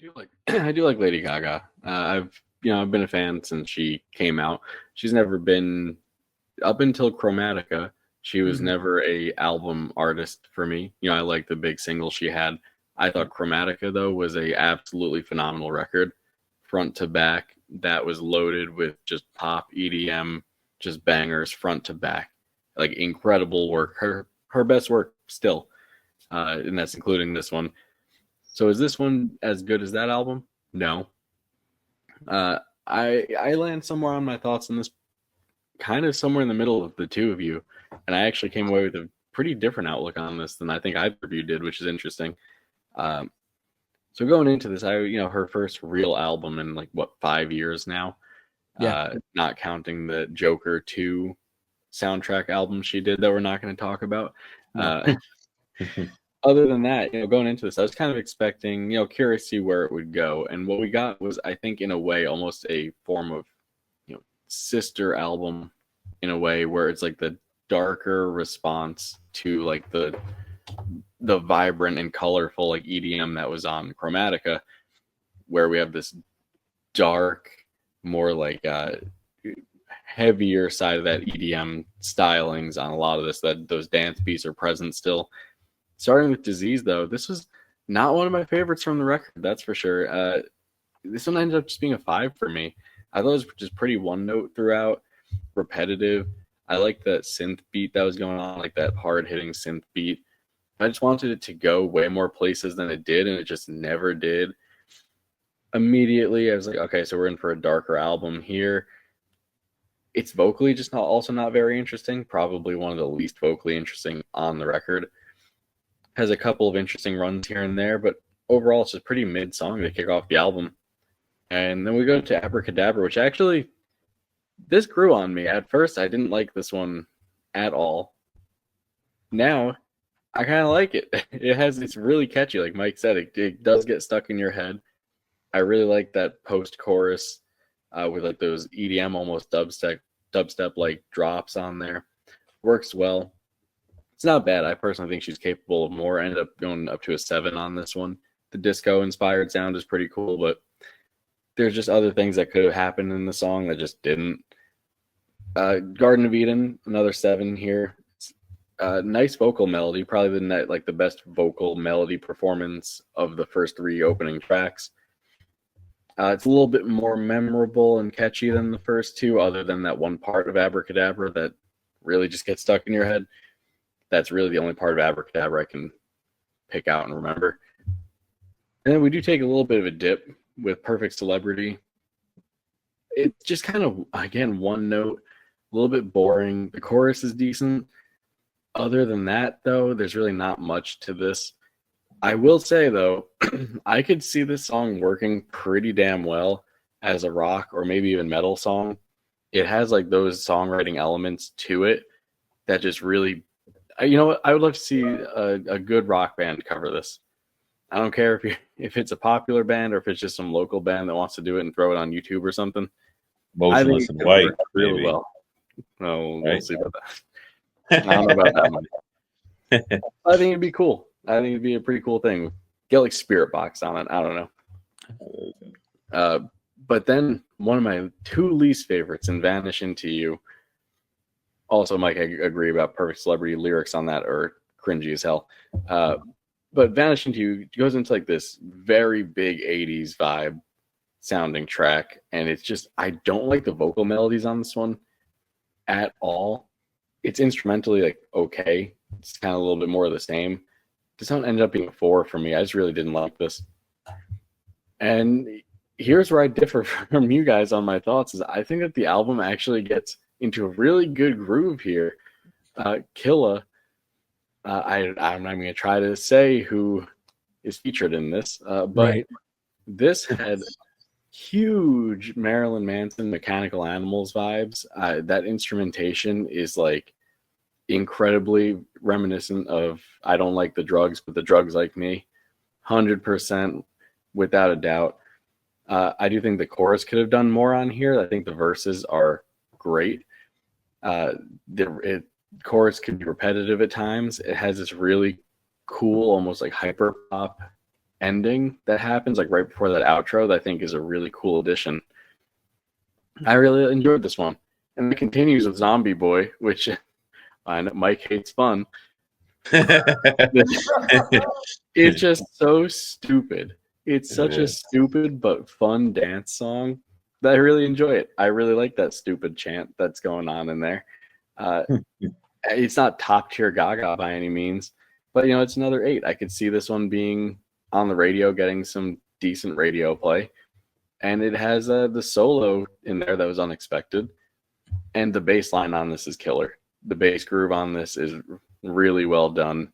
do like I do like Lady Gaga. I've been a fan since she came out. She's never been up until Chromatica. She was Mhm. never a album artist for me. I like the big single she had. I thought Chromatica though was a absolutely phenomenal record, front to back. That was loaded with just pop EDM, just bangers front to back, like incredible work. Her best work still, and that's including this one. So is this one as good as that album? No. I land somewhere on my thoughts on this, kind of somewhere in the middle of the two of you, and I actually came away with a pretty different outlook on this than I think either of you did, which is interesting. Um, so going into this, her first real album in like what 5 years now, Yeah. not counting the Joker 2 soundtrack album she did that we're not going to talk about. No. Uh, Other than that, going into this, I was kind of expecting, curious to see where it would go. And what we got was, I think, in a way, almost a form of, sister album in a way where it's like the darker response to like the vibrant and colorful like EDM that was on Chromatica, where we have this dark, more like heavier side of that EDM stylings on a lot of this. That those dance beats are present still. Starting with Disease, though, this was not one of my favorites from the record, that's for sure. This one ended up just being a 5 for me. I thought it was just pretty one note throughout, repetitive. I like that synth beat that was going on, like that hard hitting synth beat. I just wanted it to go way more places than it did, and it just never did. Immediately, I was like, okay, so we're in for a darker album here. It's vocally just also not very interesting. Probably one of the least vocally interesting on the record. Has a couple of interesting runs here and there, but overall it's a pretty mid song to kick off the album. And then we go to Abracadabra, which actually this grew on me. At first I didn't like this one at all. Now I kind of like it. It's really catchy, like Mike said. It does get stuck in your head. I really like that post chorus with like those EDM almost dubstep like drops on there. Works well. It's not bad. I personally think she's capable of more. I ended up going up to a 7 on this one. The disco inspired sound is pretty cool, but there's just other things that could have happened in the song that just didn't. Garden of Eden, another 7 here. Nice vocal melody, probably the best vocal melody performance of the first 3 opening tracks. It's a little bit more memorable and catchy than the first 2, other than that one part of Abracadabra that really just gets stuck in your head. That's really the only part of Abracadabra I can pick out and remember. And then we do take a little bit of a dip with Perfect Celebrity. It's just kind of, again, one note, a little bit boring. The chorus is decent. Other than that, though, there's really not much to this. I will say, though, I could see this song working pretty damn well as a rock or maybe even metal song. It has like those songwriting elements to it that just really, you know what? I would love to see a good rock band cover this. I don't care if it's a popular band or if it's just some local band that wants to do it and throw it on YouTube or something. I think Motionless it in could White, work really maybe. well. No, we'll Right? see about that. I don't know about that one. I think it'd be cool. I think it'd be a pretty cool thing. Get like Spirit Box on it. I don't know. But then one of my 2 least favorites in Vanish Into You. Also, Mike, I agree about Perfect Celebrity. Lyrics on that are cringy as hell. But Vanish Into You goes into like this very big 80s vibe sounding track. And it's just, I don't like the vocal melodies on this one at all. It's instrumentally like okay. It's kind of a little bit more of the same. This one ended up being a 4 for me. I just really didn't like this. And here's where I differ from you guys on my thoughts is I think that the album actually gets into a really good groove here. Killa, I'm not even going to try to say who is featured in this, but Right. this had huge Marilyn Manson Mechanical Animals vibes. That instrumentation is like incredibly reminiscent of I Don't Like the Drugs, but the Drugs Like Me. 100% without a doubt. I do think the chorus could have done more on here. I think the verses are great. The chorus could be repetitive at times. It has this really cool, almost like hyper pop ending that happens like right before that outro that I think is a really cool addition. I really enjoyed this one. And it continues with Zombie Boy, which I know Mike hates fun. It's just so stupid. It's such a stupid but fun dance song that I really enjoy it. I really like that stupid chant that's going on in there. It's not top tier Gaga by any means, but it's another 8. I could see this one being on the radio, getting some decent radio play, and it has the solo in there that was unexpected, and the bass line on this is killer. The bass groove on this is really well done.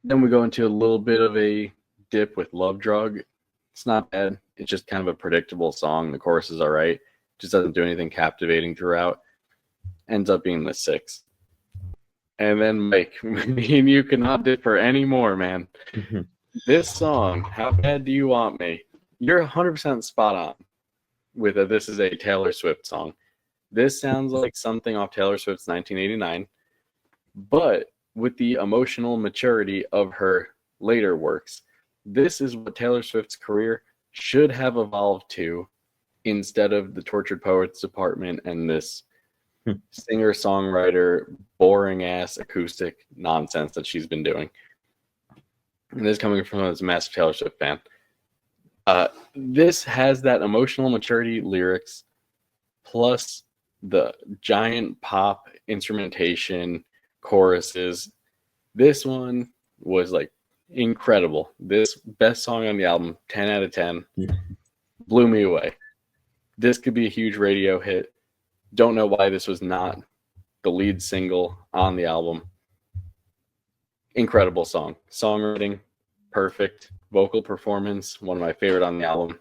Then we go into a little bit of a dip with Love Drug. It's not bad. It's just kind of a predictable song. The chorus is all right. Just doesn't do anything captivating throughout. Ends up being the 6. And then, Mike, me and you cannot differ anymore, man. This song, How Bad Do You Want Me? You're 100% spot on with this is a Taylor Swift song. This sounds like something off Taylor Swift's 1989, but with the emotional maturity of her later works. This is what Taylor Swift's career should have evolved to instead of the Tortured Poets Department and this singer-songwriter, boring-ass acoustic nonsense that she's been doing. And this is coming from a massive Taylor Swift fan. This has that emotional maturity lyrics plus the giant pop instrumentation, choruses. This one was like incredible. This best song on the album, 10 out of 10. Blew me away. This could be a huge radio hit. Don't know why this was not the lead single on the album. Incredible song. Songwriting, perfect. Vocal performance, one of my favorite on the album.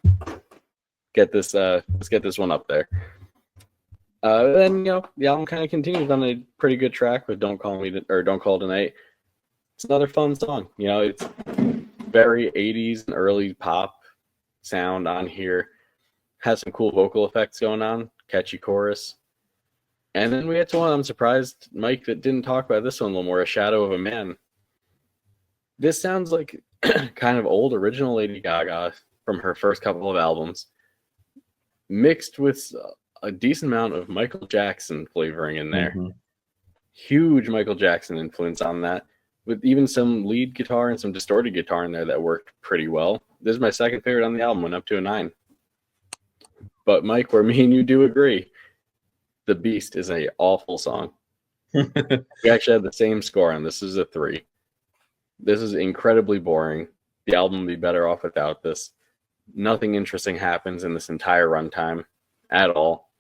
Let's get this one up there. Then the album kind of continues on a pretty good track with Don't Call Tonight. It's another fun song. It's very 80s and early pop sound on here. Has some cool vocal effects going on, catchy chorus. And then we get to one I'm surprised Mike that didn't talk about this one a little more, A Shadow of a Man. This sounds like kind of old original Lady Gaga from her first couple of albums, mixed with a decent amount of Michael Jackson flavoring in there. Huge Michael Jackson influence on that, with even some lead guitar and some distorted guitar in there that worked pretty well. This is my second favorite on the album, went up to a 9. But Mike, where me and you do agree, The Beast is an awful song. We actually had the same score on this. Is a 3. This is incredibly boring. The album would be better off without this. Nothing interesting happens in this entire runtime at all.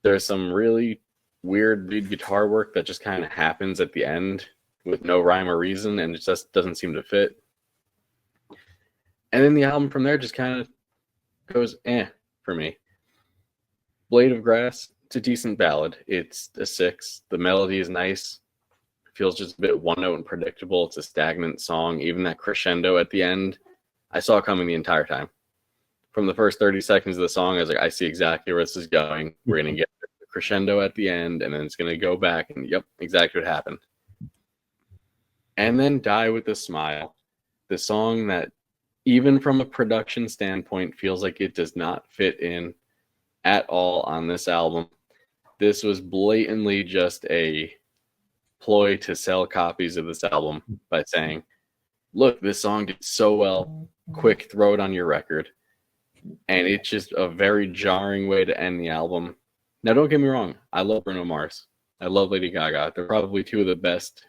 There's some really weird lead guitar work that just kind of happens at the end with no rhyme or reason, and it just doesn't seem to fit. And then the album from there just kind of goes for me. Blade of Grass, it's a decent ballad. It's a 6. The melody is nice. Feels just a bit one note and predictable. It's a stagnant song. Even that crescendo at the end, I saw it coming the entire time. From the first 30 seconds of the song, I was like, I see exactly where this is going. We're going to get the crescendo at the end, and then it's going to go back, and yep, exactly what happened. And then Die With a Smile, the song that, even from a production standpoint, feels like it does not fit in at all on this album. This was blatantly just a ploy to sell copies of this album by saying, look, this song did so well, quick, throw it on your record. And it's just a very jarring way to end the album. Now, don't get me wrong, I love Bruno Mars. I love Lady Gaga. They're probably two of the best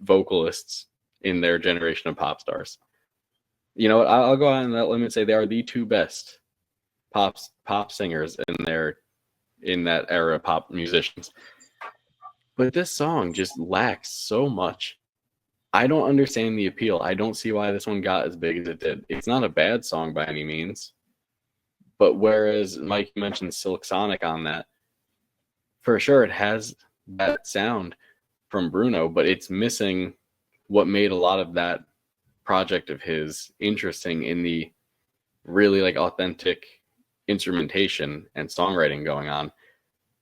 vocalists in their generation of pop stars. You know what? I'll go on that limit and say they are the two best pop singers in that era of pop musicians. But this song just lacks so much. I don't understand the appeal. I don't see why this one got as big as it did. It's not a bad song by any means. But whereas Mike mentioned Silk Sonic on that, for sure it has that sound from Bruno, but it's missing what made a lot of that project of his interesting in the really like authentic instrumentation and songwriting going on.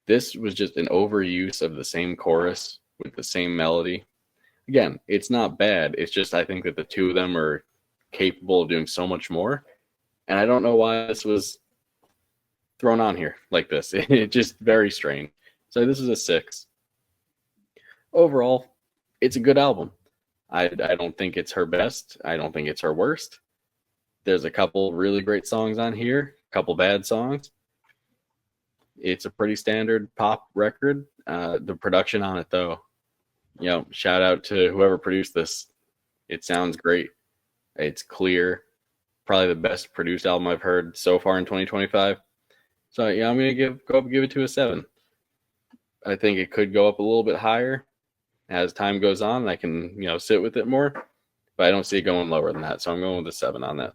This was just an overuse of the same chorus with the same melody. Again, it's not bad. It's just I think that the two of them are capable of doing so much more. And I don't know why this was thrown on here like this. It just very strange. So this is a 6. Overall, it's a good album. I don't think it's her best. I don't think it's her worst. There's a couple really great songs on here, a couple bad songs. It's a pretty standard pop record. The production on it, though, shout out to whoever produced this. It sounds great. It's clear. Probably the best produced album I've heard so far in 2025. So yeah, I'm gonna give it to a 7. I think it could go up a little bit higher as time goes on. I can sit with it more, but I don't see it going lower than that. So I'm going with a 7 on that.